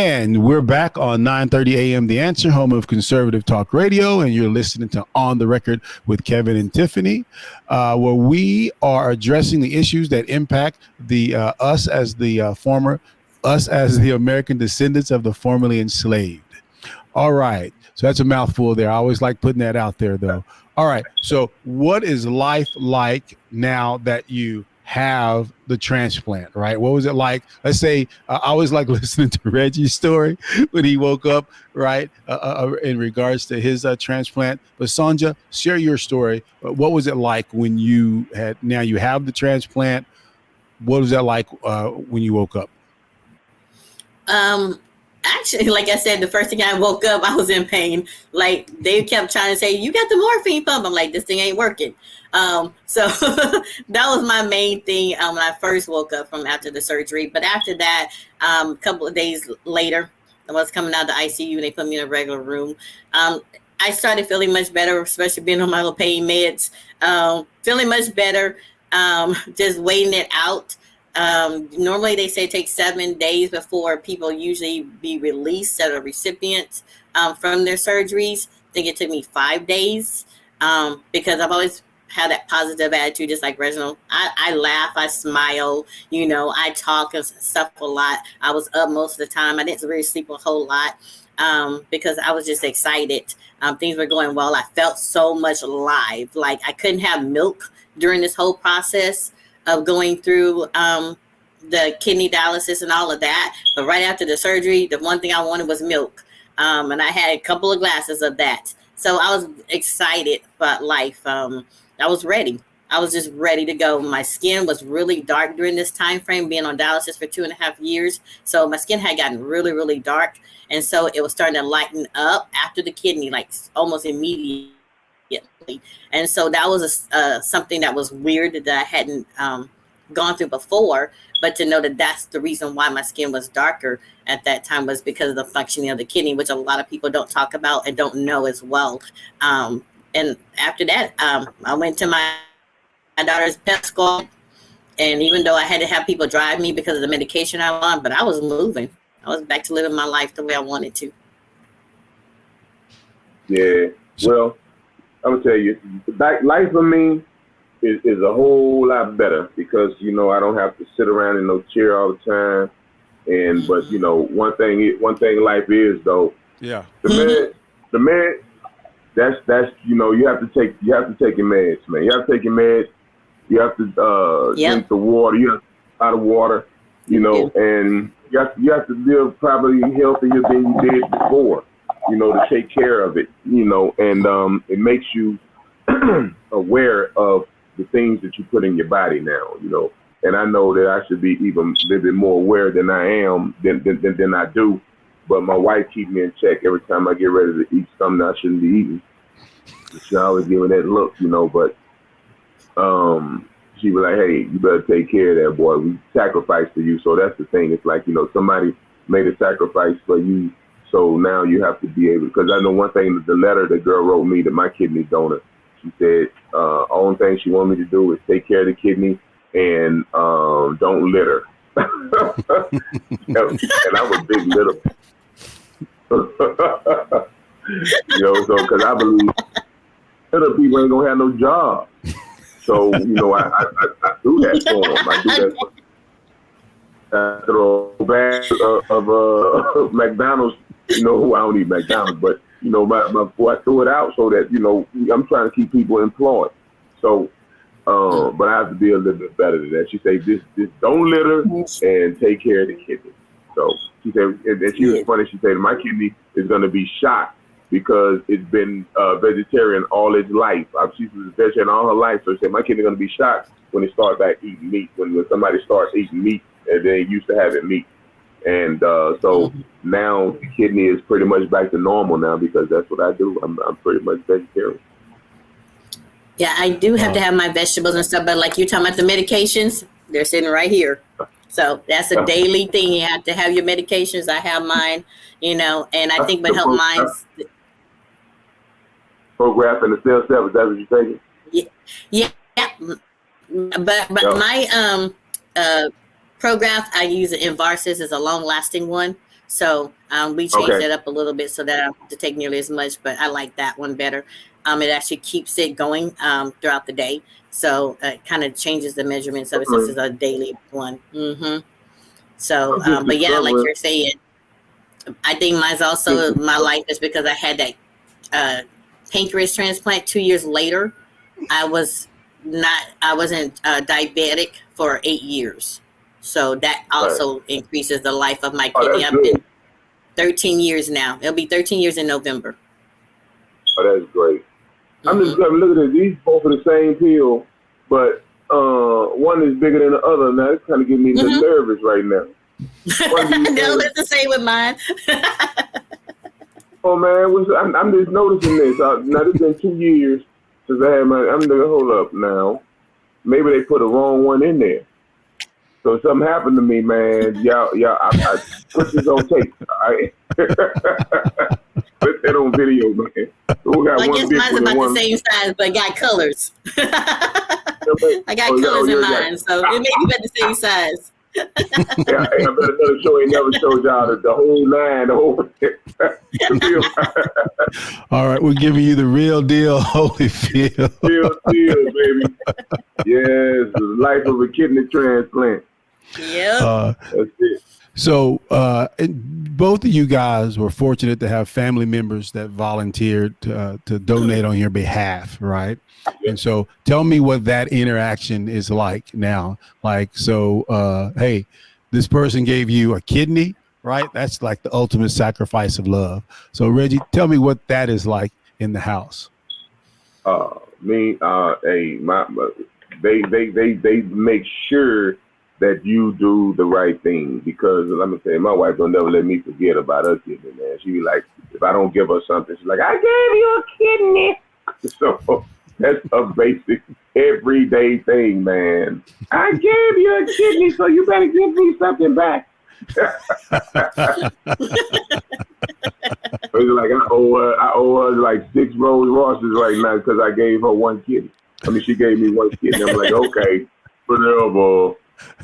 And we're back on 9:30 a.m. The Answer, home of conservative talk radio, and you're listening to On the Record with Kevin and Tiffany, where we are addressing the issues that impact the us as the American descendants of the formerly enslaved. All right, so that's a mouthful there. I always like putting that out there, though. All right, so what is life like now that you have the transplant, right? What was it like? Let's say I always like listening to Reggie's story when he woke up, right? In regards to his transplant. But Sonja, share your story. What was it like when you have the transplant? What was that like when you woke up? Actually, like I said, the first thing I woke up, I was in pain. Like they kept trying to say, "You got the morphine pump." I'm like, "This thing ain't working." So that was my main thing when I first woke up from after the surgery. But after that, a couple of days later, I was coming out of the ICU and they put me in a regular room. I started feeling much better, especially being on my little pain meds. Feeling much better, just waiting it out. Normally they say it takes 7 days before people usually be released that are recipients from their surgeries. I think it took me 5 days because I've always had that positive attitude, just like Reginald. I laugh, I smile, I talk and stuff a lot. I was up most of the time. I didn't really sleep a whole lot because I was just excited. Things were going well. I felt so much alive. Like I couldn't have milk during this whole process of going through the kidney dialysis and all of that. But right after the surgery, the one thing I wanted was milk. And I had a couple of glasses of that. So I was excited about life. I was ready. I was just ready to go. My skin was really dark during this time frame, being on dialysis for 2.5 years. So my skin had gotten really, really dark. And so it was starting to lighten up after the kidney, like almost immediately. And so that was something that was weird that I hadn't gone through before. But to know that that's the reason why my skin was darker at that time was because of the functioning of the kidney, which a lot of people don't talk about and don't know as well. And after that, I went to my daughter's pet school. And even though I had to have people drive me because of the medication I was on, but I was moving. I was back to living my life the way I wanted to. Yeah, well, I'm gonna tell you, life for me is a whole lot better because I don't have to sit around in no chair all the time. And but one thing life is though. Yeah. The med. That's you have to take your meds, man. You have to take your meds. You have to drink the water. You have to drink a lot of water. And you have to live probably healthier than you did before. To take care of it, and it makes you aware of the things that you put in your body now, and I know that I should be even a little bit more aware than I am than I do, but my wife keeps me in check every time I get ready to eat something I shouldn't be eating. She always giving that look, but she was like, hey, you better take care of that, boy. We sacrificed for you. So that's the thing. It's like, somebody made a sacrifice for you. So now you have to be able, because I know one thing, the letter the girl wrote me to my kidney donor, she said, only thing she wanted me to do is take care of the kidney and don't litter. And I'm a big litter. So because I believe other people ain't gonna have no job. So, I do that for them. I do that for them. I throw a bag of McDonald's. I don't eat McDonald's, but before I throw it out so that I'm trying to keep people employed. So, but I have to be a little bit better than that. She said, "Just don't litter and take care of the kidney." So she said, and she was funny. She said, "My kidney is going to be shot because it's been vegetarian all its life. She was vegetarian all her life, so she said my kidney is going to be shot when it starts back eating meat. When somebody starts eating meat, and they used to having meat." And so now the kidney is pretty much back to normal now because that's what I do. I'm pretty much vegetarian. Yeah, I do have to have my vegetables and stuff, but like you're talking about the medications, they're sitting right here. So that's a daily thing. You have to have your medications. I have mine, and I think what helped mine. Prograf and the cell step, is that what you're taking? Yeah. But my Prograf, I use it in Varsis, is a long lasting one. So we changed it up a little bit so that I don't have to take nearly as much, but I like that one better. It actually keeps it going throughout the day. So it kind of changes the measurements of it since it's a daily one. So, but yeah, like you're saying, I think mine's also my life is because I had that pancreas transplant 2 years later. I wasn't diabetic for 8 years. So that also increases the life of my kidney. I've been 13 years now. It'll be 13 years in November. Oh, that's great. I'm just looking at these both of the same pill, but one is bigger than the other. Now it's kind of getting me a little nervous right now. No, it's the same with mine. Oh man, I'm just noticing this. Now it's been 2 years since I had my. I'm thinking, hold up now. Maybe they put the wrong one in there. So something happened to me, man. Y'all, I put this on tape. All right. Put that on video, man. We got I guess mine's about the same size, but got colors. I got colors in mine, so it may be about the same size. Yeah, I bet another show ain't never showed y'all the whole line, the whole. All right, we're giving you the real deal, Holyfield. Real deal, baby. Yes, the life of a kidney transplant. Yeah, that's it. So both of you guys were fortunate to have family members that volunteered to donate on your behalf, right? Yeah. And so tell me what that interaction is like now. Like, so, hey, this person gave you a kidney, right? That's like the ultimate sacrifice of love. So Reggie, tell me what that is like in the house. Hey, they make sure that you do the right thing, because let me tell you, my wife don't never let me forget about her kidney, man. She be like, if I don't give her something, she's like, I gave you a kidney. So that's a basic everyday thing, man. I gave you a kidney, so you better give me something back. It's like I owe her like 6 Rolls Royces right now because I gave her one kidney. I mean, she gave me one kidney. I'm like, okay, whatever.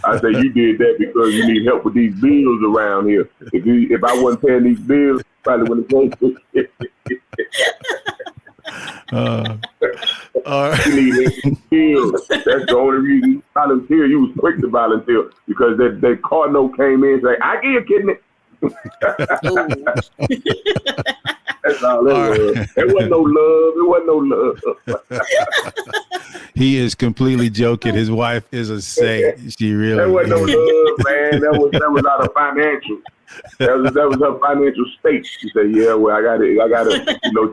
I say you did that because you need help with these bills around here. If I wasn't paying these bills, probably wouldn't have paid you need bills. That's the only reason you volunteer. You was quick to volunteer because that cardinal came in and said, I give you a kidney. That's all that was. There wasn't no love. There wasn't no love. He is completely joking. His wife is a saint. She really. There wasn't no love, man. That was out of financial. That was her financial state. She said, "Yeah, well, I gotta,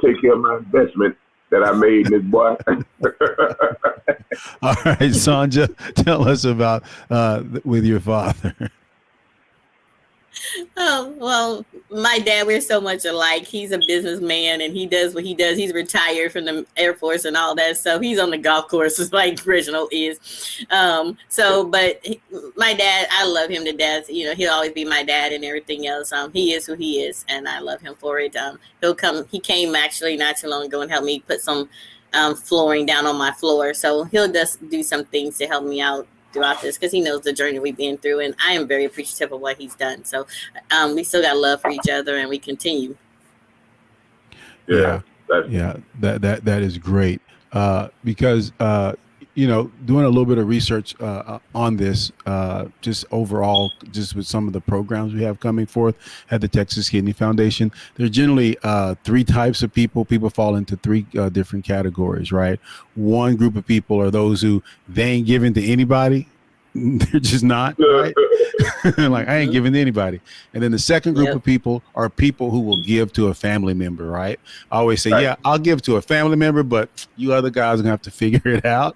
take care of my investment that I made in this boy." All right, Sandra, tell us about with your father. Oh, well, my dad, we're so much alike. He's a businessman and he does what he does. He's retired from the Air Force and all that. So he's on the golf courses like Reginald is. But my dad, I love him to death. You know, he'll always be my dad and everything else. He is who he is and I love him for it. He came actually not too long ago and helped me put some flooring down on my floor. So he'll just do some things to help me out throughout this because he knows the journey we've been through, and I am very appreciative of what he's done. So we still got love for each other and we continue. That is great because doing a little bit of research on this, just overall, just with some of the programs we have coming forth at the Texas Kidney Foundation, there's generally 3 types of people. People fall into 3 different categories, right? One group of people are those who they ain't giving to anybody. They're just not, right? Like, I ain't giving to anybody. And then the second group of people are people who will give to a family member, right? I always say, yeah, I'll give to a family member, but you other guys are gonna have to figure it out.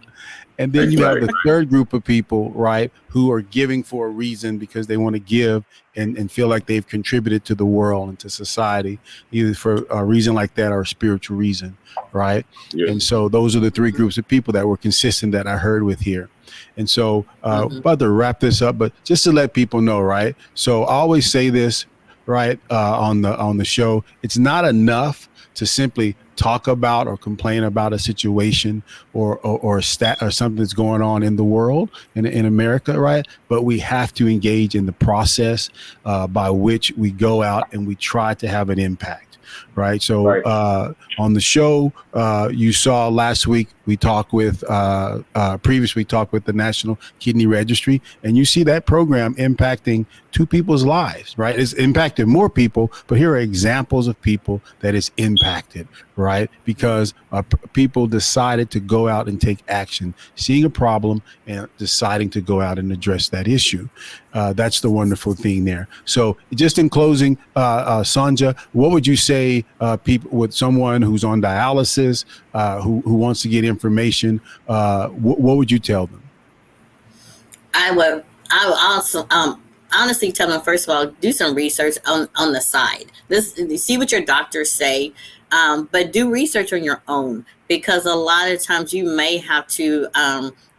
And then you have the third group of people, right, who are giving for a reason because they want to give and feel like they've contributed to the world and to society, either for a reason like that or a spiritual reason, right? Yeah. And so those are the 3 groups of people that were consistent that I heard with here. And so about to wrap this up, but just to let people know, right? So I always say this, right, on the show, it's not enough to simply talk about or complain about a situation or something that's going on in the world, in America, right? But we have to engage in the process by which we go out and we try to have an impact. Right. So on the show, you saw last week, we talked with previously talked with the National Kidney Registry, and you see that program impacting 2 people's lives. Right. It's impacted more people. But here are examples of people that it's impacted. Right. Because people decided to go out and take action, seeing a problem and deciding to go out and address that issue. That's the wonderful thing there. So just in closing, Sonja, what would you say people with someone who's on dialysis, who wants to get information, what would you tell them? I would also honestly tell them, first of all, do some research on the side. See what your doctors say, but do research on your own, because a lot of times you may have to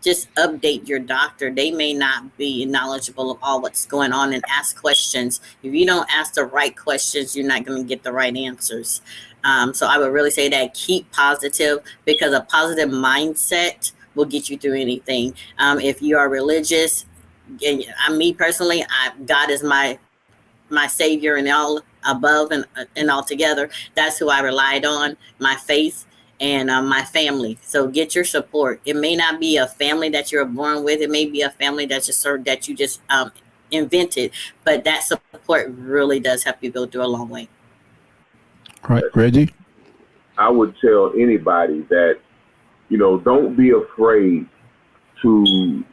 just update your doctor. They may not be knowledgeable of all what's going on, and ask questions. If you don't ask the right questions, you're not going to get the right answers. So I would really say that keep positive, because a positive mindset will get you through anything. If you are religious, and me personally, God is my savior and all above and all together. That's who I relied on, my faith and my family. So get your support. It may not be a family that you're born with. It may be a family that you just invented, but that support really does help you go through a long way. All right, Reggie? I would tell anybody that, don't be afraid to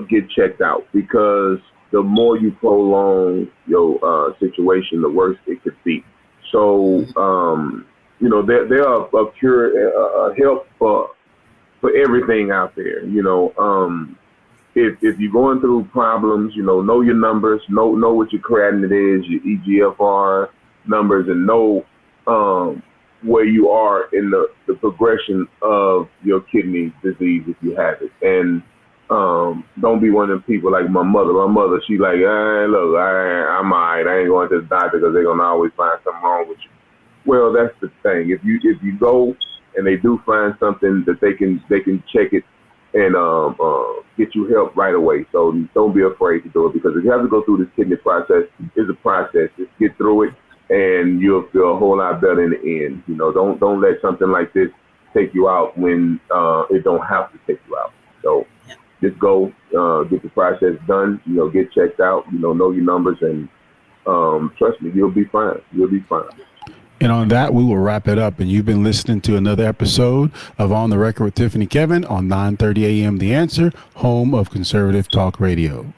get checked out, because the more you prolong your situation, the worse it could be. So, there are a cure, help for everything out there. If you're going through problems, know your numbers, know what your creatinine is, your EGFR numbers, and know where you are in the progression of your kidney disease if you have it. And don't be one of them people like my mother. My mother, she like, look, I'm all right. I ain't going to the doctor because they're going to always find something wrong with you. Well, that's the thing. If you go and they do find something, that they can check it and get you help right away. So don't be afraid to do it, because if you have to go through this kidney process, it's a process. Just get through it, and you'll feel a whole lot better in the end. Don't let something like this take you out when it don't have to take you out. So just go, get the process done, get checked out, know your numbers, and trust me, you'll be fine. You'll be fine. And on that, we will wrap it up. And you've been listening to another episode of On the Record with Tiffany and Kevin on 9:30 a.m. The Answer, home of conservative talk radio.